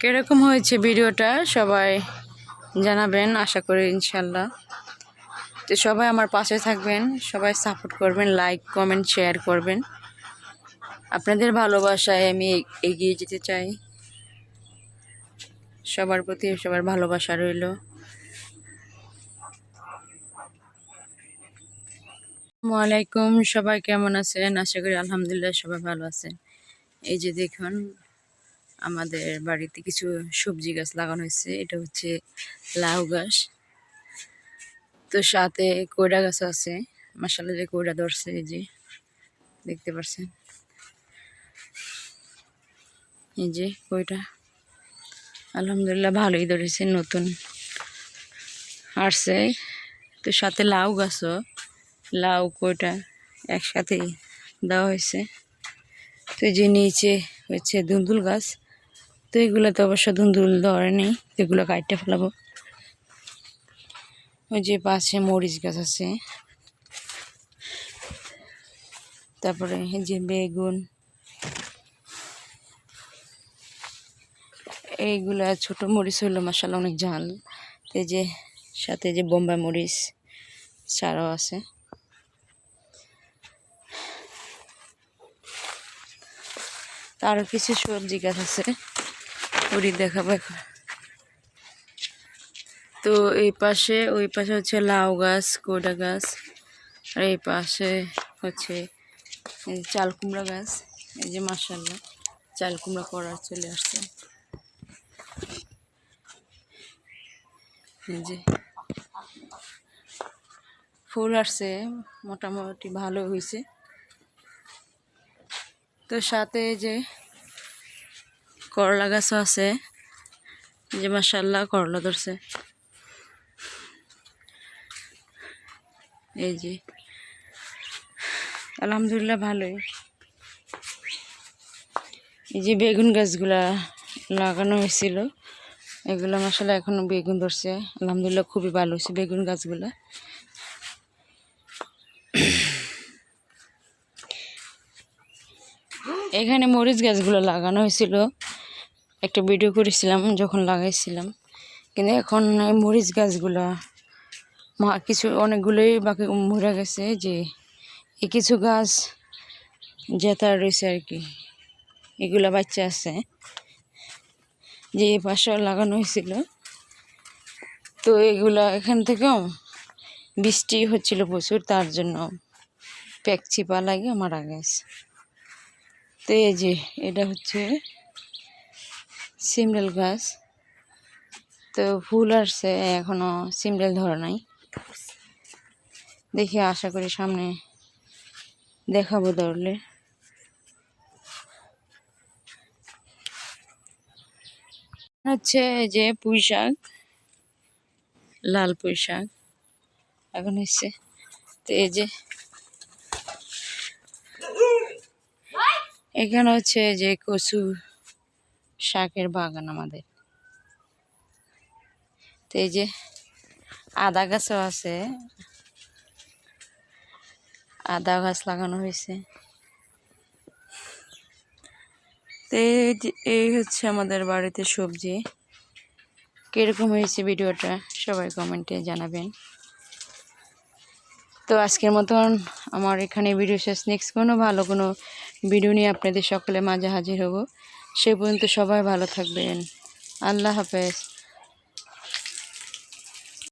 কিরকম হয়েছে ভিডিওটা সবাই জানাবেন, আশা করি ইনশাল্লাহ। তো সবাই আমার পাশে থাকবেন, সবাই সাপোর্ট করবেন, লাইক কমেন্ট শেয়ার করবেন। আপনাদের ভালোবাসায় আমি এগিয়ে যেতে চাই। সবার প্রতি সবার ভালোবাসা রইল। আসসালামু আলাইকুম, সবাই কেমন আছেন? আশা করি আলহামদুলিল্লাহ সবাই ভালো আছেন। এই যে দেখুন, আমাদের বাড়িতে কিছু সবজি গাছ লাগানো হয়েছে। এটা হচ্ছে লাউ গাছ, তো সাথে কইড়া গাছ আছে। মাশাআল্লাহ, যে কইড়া ধরছে, এই যে দেখতে পাচ্ছেন, এই যে কইটা আলহামদুলিল্লাহ ভালোই ধরেছে, নতুন আসছে। তো সাথে লাউ গাছও, লাউ কইটা একসাথে দেওয়া হয়েছে। তো এই যে নিচে হচ্ছে ধুন্দুল গাছ। তো এগুলোতে অবশ্য ধুন্দুল ধরে নেই, এগুলো কাটতে ফেলাবো। ওই যে পাশে মরিচ গাছ আছে, তারপরে এই যে বেগুন, এইগুলা ছোট মরিচ হইলো মাশাআল্লাহ অনেক ঝাল। এই যে সাথে যে বোম্বাই মরিচ ছাড়াও আছে। আরো কিছু সবজি গাছ আছে, ওরি দেখাবো এখন। তো এই পাশে ওই পাশে হচ্ছে লাউ গাছ, কোডা গাছ, আর এই পাশে হচ্ছে চাল কুমড়া গাছ। এই যে মাশাআল্লাহ চাল কুমড়া করা চলে আসছে। এই যে ফুল আসছে, মোটামুটি ভালো হয়েছে। তো সাথে যে করলা গাছও আছে, যে মাশাআল্লাহ করলা ধরছে। এই যে আলহামদুলিল্লাহ ভালোই। এই যে বেগুন গাছগুলা লাগানো হয়েছিল, এগুলো মাশাআল্লাহ এখনো বেগুন ধরছে। আলহামদুলিল্লাহ খুবই ভালো হয়েছে বেগুন গাছগুলা। এখানে মরিচ গাছগুলো লাগানো হয়েছিল, একটা ভিডিও করেছিলাম যখন লাগাইছিলাম। কিন্তু এখন এই মরিচ গাছগুলা কিছু অনেকগুলোই বাকি মরে গেছে। যে এই কিছু গাছ জেতা রয়েছে আর কি, এগুলা বাচ্চা আছে। যে এই পাশে লাগানো হয়েছিল, তো এগুলা এখান থেকেও বৃষ্টি হচ্ছিল প্রচুর, তার জন্য চিপা লাগে মারা গেছে। তো এই যে এটা হচ্ছে সিমরাল গাছ, তো ফুল আসছে, এখনো সিমরাল ধরে নাই। দেখি, আশা করি সামনে দেখাবো ধরলে। হচ্ছে যে পুঁই শাক, লাল পুঁই শাক এখন হচ্ছে। তো এই যে এখানে হচ্ছে যে কচু শাকের বাগান আমাদের। তো এই যে আদা গাছও আছে, আদা গাছ লাগানো হয়েছে। তো এই হচ্ছে আমাদের বাড়িতে সবজি। কিরকম হয়েছে ভিডিওটা সবাই কমেন্টে জানাবেন। তো আজকের মতন আমার এখানে ভিডিও শেষ। নেক্সট কোনো ভালো কোনো ভিডিও নিয়ে আপনাদের সকলে মাঝে হাজির হব। সে পর্যন্ত সবাই ভালো থাকবেন। আল্লাহ হাফেজ।